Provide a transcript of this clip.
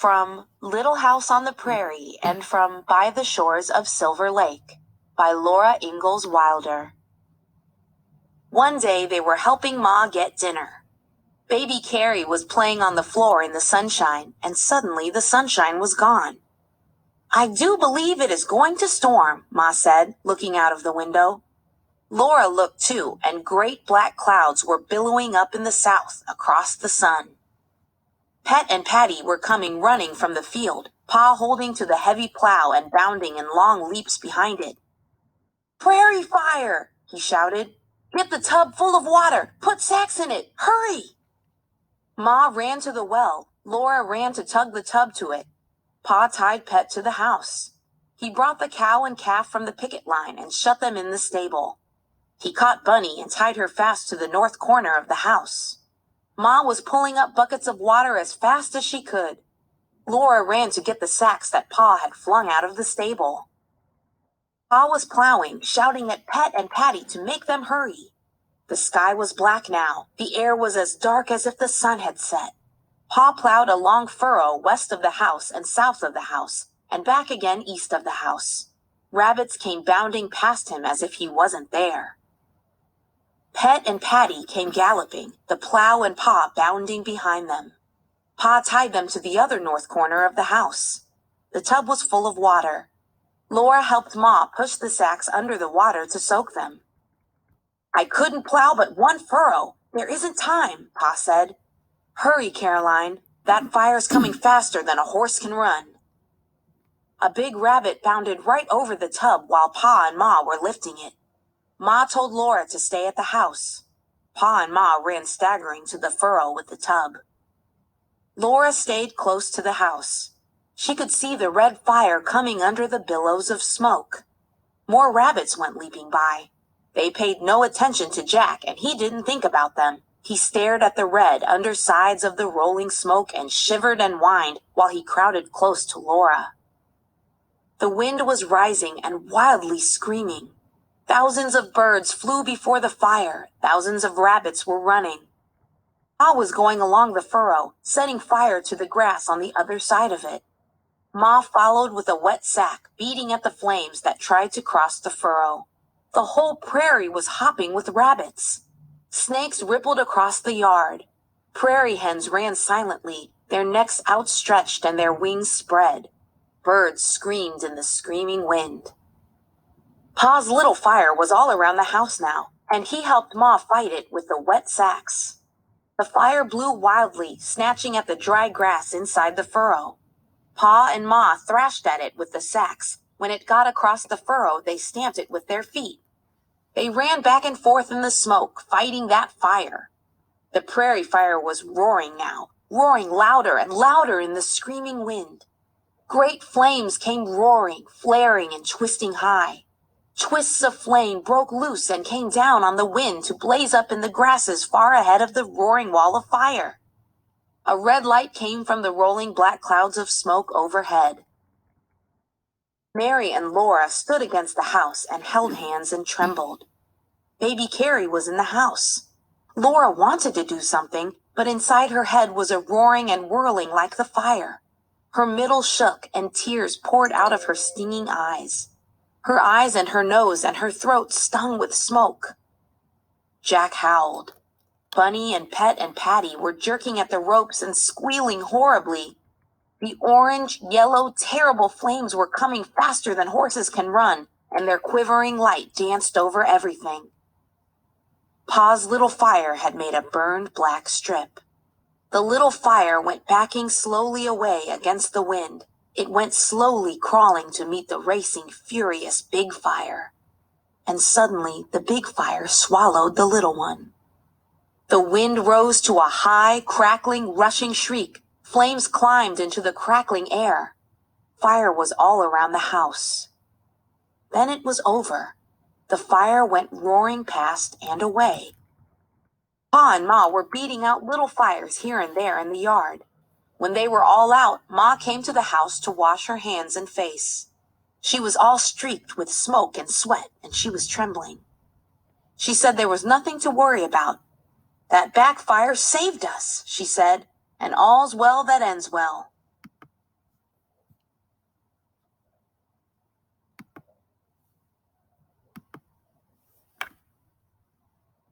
From Little House on the Prairie and from By the Shores of Silver Lake by Laura Ingalls Wilder. One day they were helping Ma get dinner. Baby Carrie was playing on the floor in the sunshine, and suddenly the sunshine was gone. "I do believe it is going to storm," Ma said, looking out of the window. Laura looked too, and great black clouds were billowing up in the south across the sun. Pet and Patty were coming running from the field, Pa holding to the heavy plow and bounding in long leaps behind it. "Prairie fire!" he shouted. "Get the tub full of water! Put sacks in it! Hurry!" Ma ran to the well. Laura ran to tug the tub to it. Pa tied Pet to the house. He brought the cow and calf from the picket line and shut them in the stable. He caught Bunny and tied her fast to the north corner of the house. Ma was pulling up buckets of water as fast as she could. Laura ran to get the sacks that Pa had flung out of the stable. Pa was plowing, shouting at Pet and Patty to make them hurry. The sky was black now. The air was as dark as if the sun had set. Pa plowed a long furrow west of the house and south of the house, and back again east of the house. Rabbits came bounding past him as if he wasn't there. Pet and Patty came galloping, the plow and Pa bounding behind them. Pa tied them to the other north corner of the house. The tub was full of water. Laura helped Ma push the sacks under the water to soak them. "I couldn't plow but one furrow. There isn't time," Pa said. "Hurry, Caroline. That fire's coming faster than a horse can run." A big rabbit bounded right over the tub while Pa and Ma were lifting it. Ma told Laura to stay at the house. Pa and Ma ran staggering to the furrow with the tub. Laura stayed close to the house. She could see the red fire coming under the billows of smoke. More rabbits went leaping by. They paid no attention to Jack, and he didn't think about them. He stared at the red undersides of the rolling smoke and shivered and whined while he crowded close to Laura. The wind was rising and wildly screaming. Thousands of birds flew before the fire. Thousands of rabbits were running. Pa was going along the furrow, setting fire to the grass on the other side of it. Ma followed with a wet sack, beating at the flames that tried to cross the furrow. The whole prairie was hopping with rabbits. Snakes rippled across the yard. Prairie hens ran silently, their necks outstretched and their wings spread. Birds screamed in the screaming wind. Pa's little fire was all around the house now, and he helped Ma fight it with the wet sacks. The fire blew wildly, snatching at the dry grass inside the furrow. Pa and Ma thrashed at it with the sacks. When it got across the furrow, they stamped it with their feet. They ran back and forth in the smoke, fighting that fire. The prairie fire was roaring now, roaring louder and louder in the screaming wind. Great flames came roaring, flaring and twisting high. Twists of flame broke loose and came down on the wind to blaze up in the grasses far ahead of the roaring wall of fire. A red light came from the rolling black clouds of smoke overhead. Mary and Laura stood against the house and held hands and trembled. Baby Carrie was in the house. Laura wanted to do something, but inside her head was a roaring and whirling like the fire. Her middle shook and tears poured out of her stinging eyes. Her eyes and her nose and her throat stung with smoke. Jack howled. Bunny and Pet and Patty were jerking at the ropes and squealing horribly. The orange, yellow, terrible flames were coming faster than horses can run, and their quivering light danced over everything. Pa's little fire had made a burned black strip. The little fire went backing slowly away against the wind. It went slowly crawling to meet the racing, furious big fire. And suddenly the big fire swallowed the little one. The wind rose to a high, crackling, rushing shriek. Flames climbed into the crackling air. Fire was all around the house. Then it was over. The fire went roaring past and away. Pa and Ma were beating out little fires here and there in the yard. When they were all out, Ma came to the house to wash her hands and face. She was all streaked with smoke and sweat, and she was trembling. She said there was nothing to worry about. "That backfire saved us," she said, "and all's well that ends well."